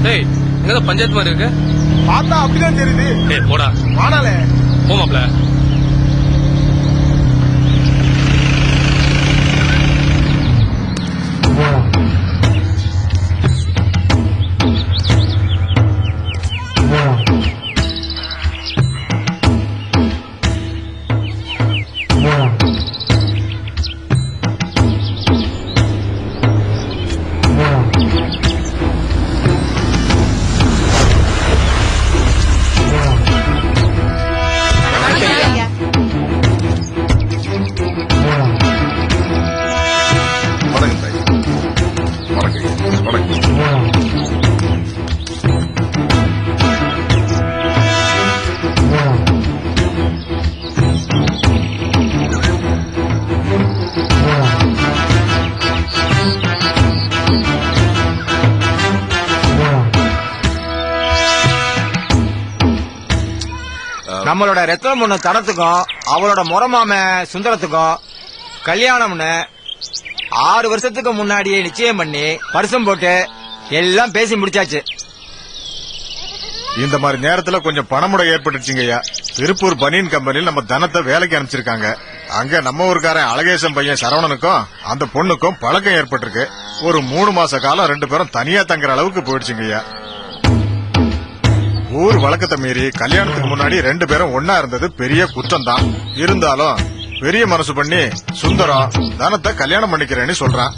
டேய் எங்க பஞ்சாயத்து மாதிரி இருக்கு பார்த்தா அப்படிதான் தெரியுது. டேய் போடா வாடாலே போமாப்ல. நம்மளோட ரத்தம் பொண்ணு தரத்துக்கும் அவளோட முறமாம சுந்தரத்துக்கும் கல்யாணம்னு 6 வருஷத்துக்கு முன்னாடியே நிச்சயம் பண்ணி பரிசம் போட்டு எல்லாம் பேசி முடிச்சாச்சு. இந்த மாதிரி நேரத்துல கொஞ்சம் பணமுடை ஏற்பட்டுச்சுங்கய்யா. திருப்பூர் பனியன் கம்பெனியில் நம்ம தனத்தை வேலைக்கு அனுப்பிச்சிருக்காங்க. அங்க நம்ம ஊருக்காரன் அழகேசன் பையன் சரவணனுக்கும் அந்த பொண்ணுக்கும் பழக்கம் ஏற்பட்டிருக்கு. ஒரு 3 மாச காலம் 2 பேரும் தனியா தங்குற அளவுக்கு போயிடுச்சுங்கய்யா. ஊர் வழக்கத்தை மீறி கல்யாணத்துக்கு முன்னாடி 2 பேரும் ஒன்னா இருந்தது பெரிய குற்றம் தான். இருந்தாலும் பெரிய மனசு பண்ணி சுந்தரம் தனத்தை கல்யாணம் பண்ணிக்கிறேன்னு சொல்றான்.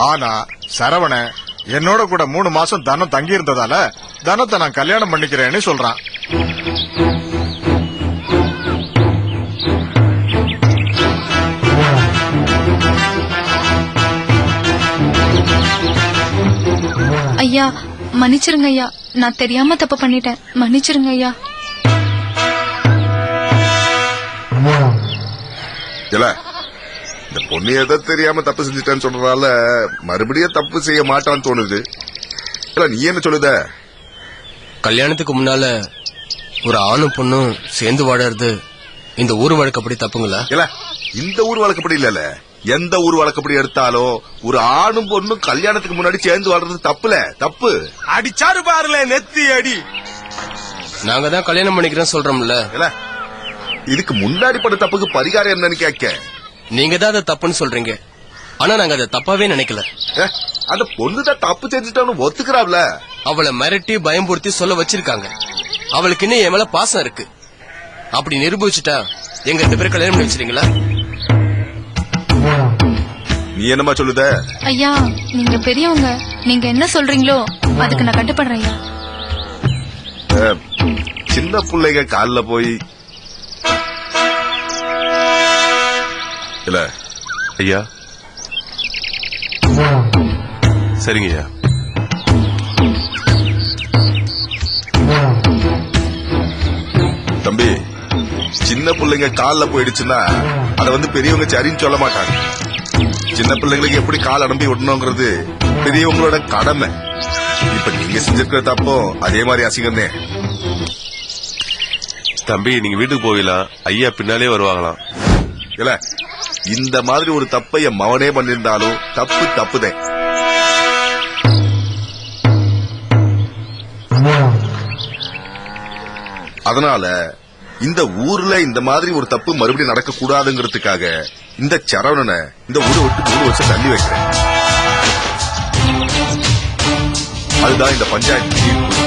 ஆனா சரவண என்னோட கூட 3 மாசம் தனம் தங்கி இருந்ததால தனத்தை நான் கல்யாணம் பண்ணிக்கிறேன்னு சொல்றான். ஐயா மன்னிச்சிருங்க ஐயா, நான் தெரியாம தப்பு பண்ணிட்டேன், மன்னிச்சிருங்க ஐயா. இந்த பொண்ணு எதை தெரியாம தப்பு செஞ்சுட்டான்னு சொல்றதால மறுபடியும் தப்பு செய்ய மாட்டான்னு தோணுது. நீ என்ன சொல்லுத? கல்யாணத்துக்கு முன்னால ஒரு ஆணும் பொண்ணும் சேர்ந்து வாழறது இந்த ஊர் வழக்கப்படி தப்புங்களா? இல்ல இந்த ஊர் வழக்கப்படி இல்ல, எந்த ஊர் வழக்கப்படி எடுத்தாலும் ஒரு ஆணும் பொண்ணும் கல்யாணத்துக்கு முன்னாடி சேர்ந்து வாழ்றது தப்புல தப்பு. அடிச்சாரு பாருல நெத்தி அடி. நாங்க தான் கல்யாணம் பண்ணிக்கிறோம் சொல்றோம்ல. இதுக்கு முன்னாடி பண்ண தப்புக்கு பரிகாரம் என்னன்னு கேட்க. நீங்க தான் அதை தப்புன்னு சொல்றீங்க, ஆனா நாங்க அதை தப்பாவே நினைக்கல. அந்த பொண்ணுதான் தப்பு செஞ்சுட்டான்னு ஒத்துக்கிறாப்ல. அவளை மிரட்டி பயம்படுத்தி சொல்ல வச்சிருக்காங்க. அவளுக்கு இன்னும் என் மேல பாசம் இருக்கு. அப்படி நிரூபிச்சுட்டா எங்க 2 பேரும் கல்யாணம் பண்ணி வச்சிருங்களா? நீ என்னமா சொல்லுத? ஐயா நீங்க பெரியவங்க, நீங்க என்ன சொல்றீங்களோ அதுக்கு நான் கட்டுப்படுறேன் ஐயா. சின்ன பிள்ளைங்க கால்ல போய் இல்ல ஐயா. சரிங்க ஐயா. தம்பி, சின்ன பிள்ளைங்க கால்ல போயிடுச்சுன்னா அத பெரியவங்க சரின்னு சொல்ல மாட்டாங்க. சின்ன பிள்ளைங்களுக்கு எப்படி கால் அடம்பி விடணுங்கிறது பெரியவங்களோட கடமை. இப்ப நீங்க செஞ்சிருக்கிற தப்போ அதே மாதிரி அசிங்கம்னே. தம்பி நீங்க வீட்டுக்கு போகலாம், ஐயா பின்னாலே வருவாங்களாம். இல்ல இந்த மாதிரி ஒரு தப்பை என் மவனே பண்ணிருந்தாலும் தப்பு தப்புதேன். அதனால இந்த ஊர்ல இந்த மாதிரி ஒரு தப்பு மறுபடியும் நடக்க கூடாதுங்கிறதுக்காக இந்த சரவணனை இந்த ஊரை விட்டு 3 வருஷம் தள்ளி வைக்கிறேன். அதுதான் இந்த பஞ்சாயத்து தீர்ப்பு.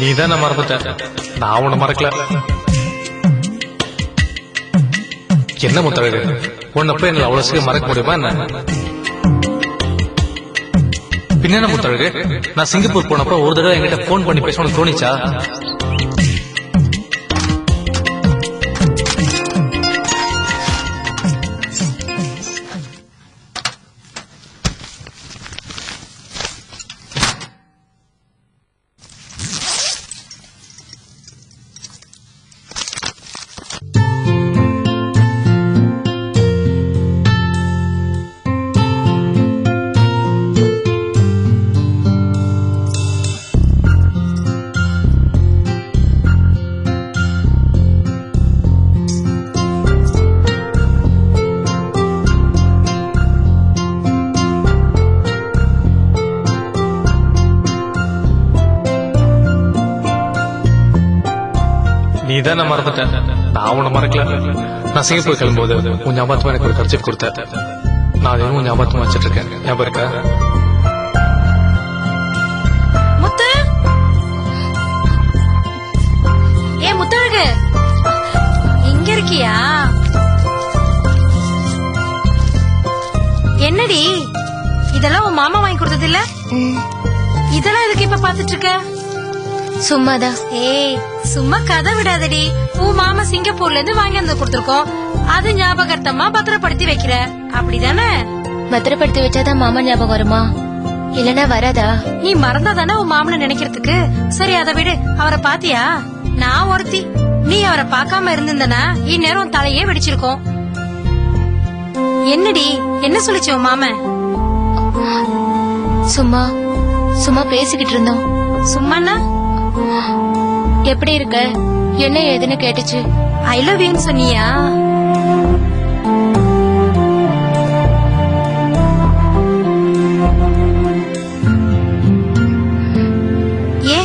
நீதான் நான் மறந்துட்டேன், நான் உன்னை மறக்கல. என்ன முத்தழகு உன்னை போய் என்னால அவ்வளவு சீக்கிரம் மறக்க முடியுமா என்ன? பின்ன முத்தழகு நான் சிங்கப்பூர் போனப்ப ஒரு தடவை என்கிட்ட போன் பண்ணி பேச உனக்கு தோணிச்சா? நீதான் நான் மறந்துட்டேன். நான் உன்னை மறக்கல. நான் சிங்கப்பூர் கிளம்பும்போது உன் ஞாபகமா எனக்கு ஒரு கர்ச்சீப் கொடுத்த. நான் அதையும் உன் ஞாபகமா வச்சிட்டு இருக்கேன். ஞாபகம் இருக்கா? முத்து, ஏ முத்தழகு, இங்க இருக்கியா? என்னடி இதெல்லாம் உன் மாமா வாங்கி கொடுத்தது இல்ல? இதெல்லாம் எதுக்கு இப்ப பாத்துட்டு இருக்க? சும்மாதான். ஏய் சும்மா கதை விடாதடி. உன் மாமா சிங்கப்பூர்ல இருந்து வாங்கி வந்து கொடுத்திருக்கோம். அது ஞாபகார்த்தமா பத்திரப்படுத்தி வைக்கிற, அப்படிதானே? பத்திரப்படுத்தி வச்சாதான் மாமா ஞாபகம் வருமா? இல்லனா வராதா? நீ மறந்தாதானே உன் மாமனை நினைக்கிறதுக்கு. சரி அதை விடு. அவரை பாத்தியா? நான் ஒருத்தி. நீ அவரை பார்க்காம இருந்திருந்தனா இந்நேரம் தலையே வெடிச்சிருக்கோம். என்னடி என்ன சொல்லிச்சு உன் மாமன்? சும்மா சும்மா பேசிக்கிட்டு இருந்தோம். சும்மாண்ணா எப்படி இருக்க என்ன ஏதுன்னு கேட்டுச்சு. ஐ லவ் யூன்னு சொன்னியா? ஏ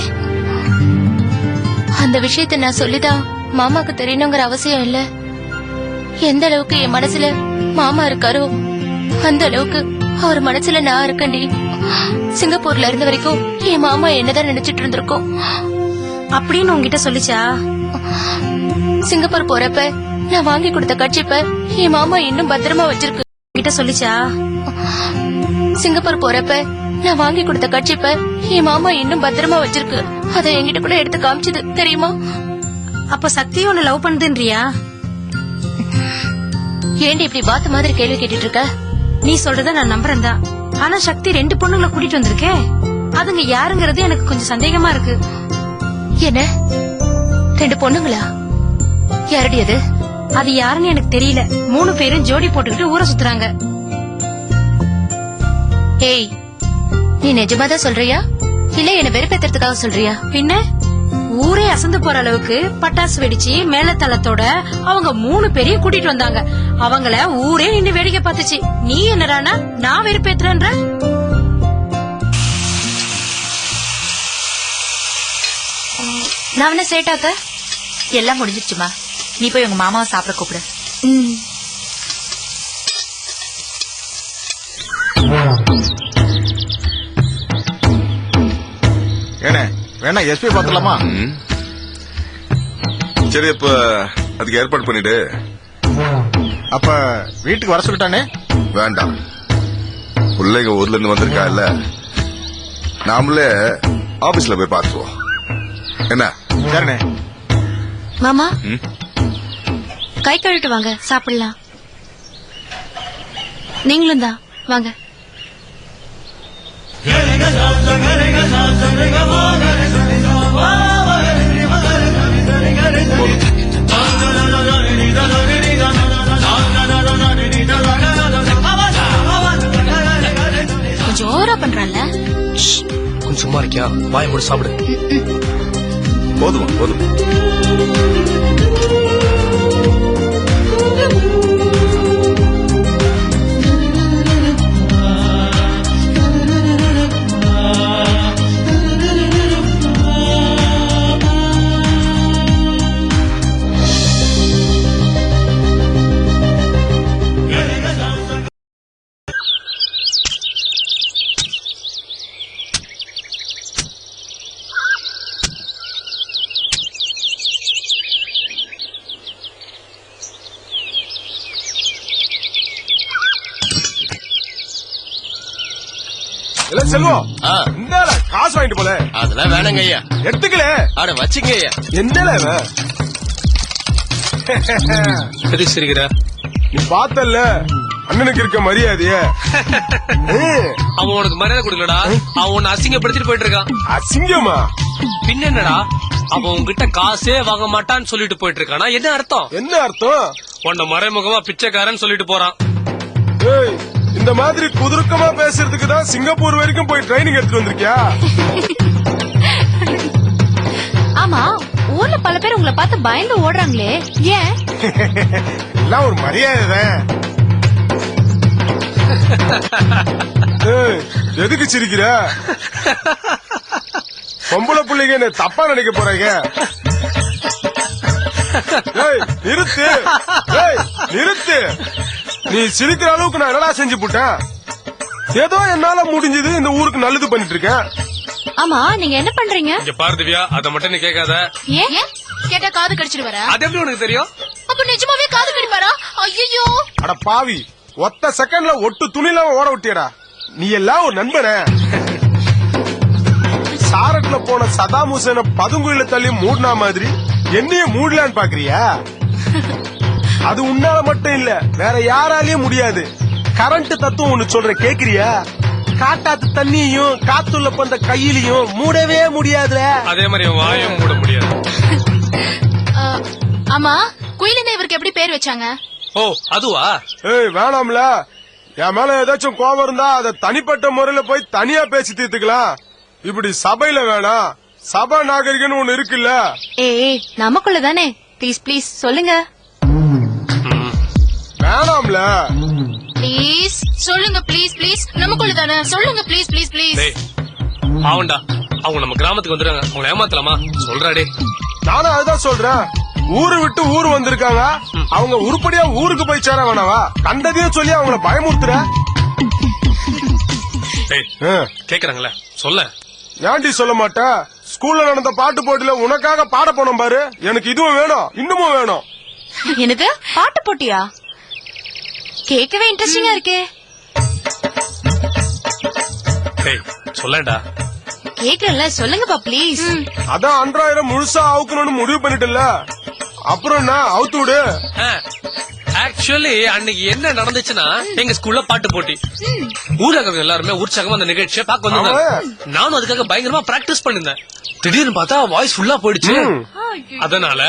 அந்த விஷயத்த நான் சொல்லிதான் மாமாக்கு தெரியணுங்கிற அவசியம் இல்ல. எந்த அளவுக்கு என் மனசுல மாமா இருக்காரோ அந்த அளவுக்கு அவர் மனசுல நான் இருக்கண்டி. சிங்கப்பூர்ல இருந்த வரைக்கும் என் மாமா என்னதான் நினைச்சிட்டு இருந்திருக்கோம் அப்படின்னு உங்ககிட்ட சொல்லிச்சா? சிங்கப்பூர் போறப்ப நான் வாங்கி கொடுத்த கட்சிப்ப என் மாமா இன்னும் பத்திரமா வச்சிருக்கு. கிட்ட சொல்லிச்சா? சிங்கப்பூர் போறப்ப நான் வாங்கி கொடுத்த கட்சிப்ப என் மாமா இன்னும் பத்திரமா வச்சிருக்கு. அதை என்கிட்ட கூட எடுத்து காமிச்சது தெரியுமா? அப்ப சக்தியும் உன்னை லவ் பண்ணுதுன்றியா? ஏண்டி இப்படி பாத்த மாதிரி கேள்வி கேட்டுட்டு இருக்க? நீ சொல்றத நான் நம்புறேன் தான். ஆனா சக்தி 2 பொண்ணுங்களை கூட்டிட்டு வந்திருக்கே, அதுங்க யாருங்கிறது எனக்கு கொஞ்சம் சந்தேகமா இருக்கு. என்ன 2 பொண்ணுங்களா? யாரடி அது? அது யாருன்னு எனக்கு தெரியல. 3 பேரும் ஜோடி போட்டுக்கிட்டு ஊரை சுத்துறாங்க. ஏய் நீ நிஜமாதான் சொல்றியா இல்ல என்ன வெறுப்பேத்துறதுக்காக சொல்றியா? பின்ன ஊரே அசந்து போற அளவுக்கு பட்டாசு வெடிச்சு மேலத்தளத்தோட அவங்க 3 பேரையும் கூட்டிட்டு வந்தாங்க. அவங்கள ஊரே நின்னு வேடிக்கை பார்த்துச்சு. நீ என்னடானா நான் வெறுப்பேத்துறேன்ற? நான் என்ன சேட்டாக்க? எல்லாம் முடிஞ்சிருச்சுமா. நீ போய் உங்க மாமாவை சாப்பிட கூப்பிடு. ஏனே வேணா எஸ்பி பாத்துலாமா? சரி அப்ப அதுக்கு ஏற்பாடு பண்ணிடு. அப்ப வீட்டுக்கு வர சொல்லிட்டானே? வேண்டாம், பிள்ளைங்க ஊர்ல இருந்து வந்திருக்கா இல்ல, நாமளே ஆபீஸ்ல போய் பாத்துருவோம். என்ன? சரிண்ணே. மாமா கை கழுவிட்டு வாங்க, சாப்பிடலாம். நீங்களும் தான் வாங்க. கொஞ்சம் ஓவரா பண்றான்ல. கொஞ்சம் சும்மா இருக்கியா? வாயை மூடி சாப்பிடு. போதுமா போதும். செல்வம் ஆ. இந்தால காசு வாங்கிட்டு போல அதெல்லாம் வேணாங்க ஐயா. எடுத்துக்கல அட வச்சுங்க ஐயா. என்னல இவன்? எது சிரிக்கிற? நீ பார்த்தல்ல அண்ணனுக்கு இருக்க மரியாதைய. அவன் உனக்கு மரியாதை கொடுக்கலடா, அவன் உன்னை அசிங்கப்படுத்திட்டு போயிட்டு இருக்கான். அசிங்கமா? பின்ன என்னடா, அவன் உன்கிட்ட காசே வாங்க மாட்டான்னு சொல்லிட்டு போயிட்டு இருக்கானா? என்ன அர்த்தம்? என்ன அர்த்தம்? உன்னை மறைமுகமா பிச்சைக்காரன் சொல்லிட்டு போறான். ஏய், இந்த மாதிரி குதுருக்கமா பேசுறதுக்கு தான் சிங்கப்பூர் வரைக்கும் போய் ட்ரைனிங் எடுத்துட்டு வந்திருக்கியா? ஆமா, ஊர்ல பல பேர் உங்களை பார்த்து பயந்து ஓடுறாங்களே, ஏன்? எல்லாம் ஒரு மரியாதை தான். ஏய், எதுக்கு சிரிக்கிற? பொம்பளை பிள்ளைங்க என்ன தப்பா நினைக்க போறாங்க. ஏய், நிறுத்து. ஏய், நிறுத்து. நீ சிரிக்கிற அளவுக்கு நான் என்னடா செஞ்சு போட்டேன்? ஏதோ என்னால முடிஞ்சது இந்த ஊருக்கு நல்லது பண்ணிட்டு இருக்கேன். ஆமா, நீங்க என்ன பண்றீங்க? இங்க பாரு திவ்யா, அத மட்டும் நீ கேட்காத. ஏன் கேட்டா காது கடிச்சிட்டு வரா? அது எப்படி உனக்கு தெரியும்? அப்ப நிஜமாவே காது கடிப்பாரா? ஐயோ, அட பாவி, ஒத்த செகண்ட்ல ஒட்டு துணிலாம் ஓட விட்டியடா. நீ எல்லாம் ஒரு நண்பனே. சாரட்ல போன சதாம் ஹுசேன பதுங்குயில தள்ளி மூடினா மாதிரி என்னைய மூடலான்னு பாக்குறியா? அது உன்னால மட்டும் இல்ல, வேற யாராலயும் முடியாது. கரண்ட் தத்துவம் ஒண்ணு சொல்ற, கேக்குறியா? காட்டாத்து தண்ணியையும் காத்துள்ள பந்த கையிலையும் மூடவே முடியாதுல. அதே மாதிரி அவன் வாயும் மூட முடியாது. ஆமா, குயிலின்னு இவருக்கு எப்படி பேர் வச்சாங்க? ஓ, அதுவா? ஏய், வேணாம்ல. என் மேல ஏதாச்சும் கோபம் இருந்தா அதை தனிப்பட்ட முறையில போய் தனியா பேசி தீர்த்துக்கலாம். இப்படி சபையில வேணாம். சபா நாகரிகன்னு ஒண்ணு இருக்குல்ல. ஏய், நமக்குள்ளதானே, ப்ளீஸ் ப்ளீஸ் சொல்லுங்க. வேணாம்ல. ப்ளீஸ் சொல்லுங்க, ப்ளீஸ் ப்ளீஸ், நமக்குள்ளதானே, சொல்லுங்க ப்ளீஸ் ப்ளீஸ் ப்ளீஸ். டேய், ஆவண்டா, அவங்க நம்ம கிராமத்துக்கு வந்துடுறாங்க, அவங்களை ஏமாத்தலாமா? சொல்றாடே. நானும் அதுதான் சொல்றேன். ஊரு விட்டு ஊரு வந்திருக்காங்க, அவங்க உருப்படியா ஊருக்கு போய் சேர வேணாவா? கண்டதையும் சொல்லி அவங்கள பயமுறுத்துற. டேய், கேக்குறாங்களே, சொல்ல. ஏன்டி சொல்ல மாட்டேன்? ஸ்கூல்ல நடந்த பாட்டு போட்டியில உனக்காக பாட போனோம் பாரு. எனக்கு இதுவும் வேணும், இன்னமும் வேணும். எனக்கு பாட்டு போட்டியா? கேட்கவே இன்ட்ரெஸ்டிங்கா இருக்கே. டேய், சொல்லடா. கேக்குறல, சொல்லுங்கப்பா ப்ளீஸ். அதான் 1000 முழுசா அவுக்கணும்னு முடிவு பண்ணிட்டல, அப்புறம் என்ன, அவுத்து விடு. ஆக்சுவலி அன்னைக்கு என்ன நடந்துச்சுன்னா, எங்க ஸ்கூல்ல பாட்டு போட்டி. ஊரக எல்லாருமே உற்சாகமா அந்த நிகழ்ச்சியை பார்க்க வந்தாங்க. நானும் அதுக்காக பயங்கரமா பிராக்டிஸ் பண்ணிருந்தேன். திடீர்னு பார்த்தா வாய்ஸ் ஃபுல்லா போயிடுச்சு. அதனால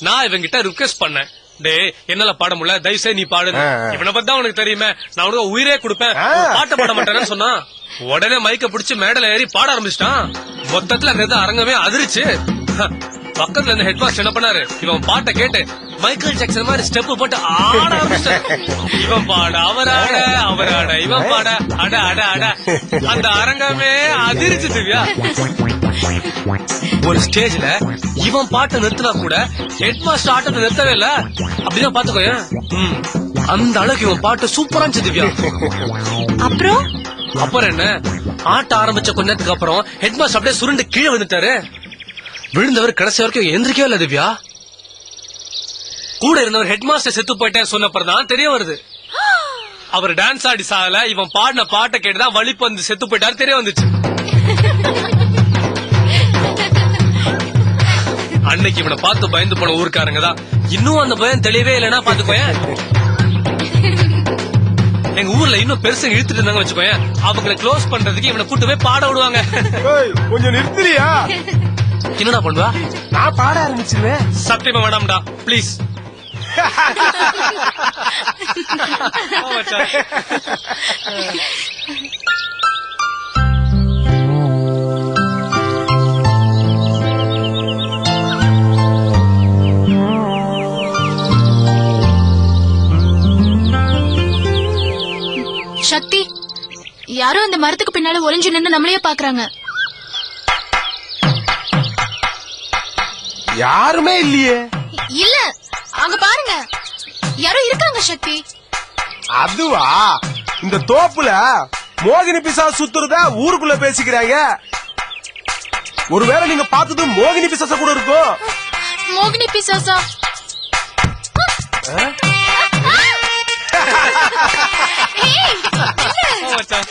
நான் இவங்கிட்ட ரிக்வெஸ்ட் பண்ணேன், டே என்னால பாட முடியல, தயவுசெய்து நீ பாடு. இவனை பத்தி உனக்கு தெரியுமே, நான் உனக்கு உயிரே கொடுப்பேன், பாட்ட பாட மாட்டேன்னு சொன்னா, உடனே மைக்க பிடிச்சு மேடல ஏறி பாட ஆரம்பிச்சிட்டான். மொத்தத்துல அந்த அரங்கமே அதிர்ச்சு. பக்கத்துல இருந்த ஹெட் மாஸ்டர் என்ன பண்ணாரு, இவன் பாட்டை கேட்டு மைக்கேல் ஜாக்சன் மாதிரி ஸ்டெப் போட்டு ஆட ஆரம்பிச்சிட்டாரு. இவன் பாட அவராட, அவராட இவன் பாட, அட அட அட, அந்த அரங்கமே அதிர்ச்சு திவ்யா. ஒரு ஸ்டேஜ்ல இவன் பாட்டை நிறுத்தினா கூட ஹெட் மாஸ்டர் ஆட்டத்தை நிறுத்தவே இல்ல. அப்படிதான் பாத்துக்கோய. அந்த அளவுக்கு இவன் பாட்டு சூப்பரா இருந்துச்சு திவ்யா. அப்புறம் என்ன, ஆட்ட ஆரம்பிச்ச கொஞ்ச நேரத்துக்கு அப்புறம் ஹெட் மாஸ்டர் அப்படியே சுருண்டு கீழே வந்துட்டாரு. விழுந்தவர் கடைசி வரைக்கும் எந்திரிக்கவே இல்ல திவ்யா. கூட இருந்தவர் ஹெட் மாஸ்டர் செத்து போயிட்டேன் சொன்னப்பதான் தெரிய வருது. அவர் டான்ஸ் ஆடி சாகல, இவன் பாடின பாட்டை கேட்டுதான் வலிப்பு வந்து செத்து போயிட்டாரு தெரிய வந்துச்சு. அன்னைக்கு இவனை பார்த்து பயந்து போன ஊருக்காரங்க தான் இன்னும் அந்த பயம் தெளிவே இல்லைன்னா பாத்துக்கோயேன். எங்க ஊர்ல இன்னும் பெருசு இழுத்துட்டு இருந்தாங்க வச்சுக்கோயேன், அவங்களை க்ளோஸ் பண்றதுக்கு இவனை கூட்டு போய் பாட விடுவாங்க. கொஞ்சம் நிறுத்துறியா? என்னடா பண்ணுவா? நான் பாட ஆரம்பிச்சிருவேன். சத்தியமா வேண்டாம்டா பிளீஸ். சக்தி, யாரோ அந்த மரத்துக்கு பின்னால ஒளிஞ்சு நின்று நம்மளையே பாக்குறாங்க. யாருமே இல்லையே. இல்ல, அங்க பாருங்க, யாரோ இருக்காங்க சக்தி. அதுவா? இந்த தோப்புல மோகினி பிசா சுத்துறத ஊருக்குள்ள பேசிக்கிறாங்க. ஒருவேளை நீங்க பார்த்தது மோகினி பிசாசா கூட இருக்கும். மோகினி பிசாசா? மச்சான்.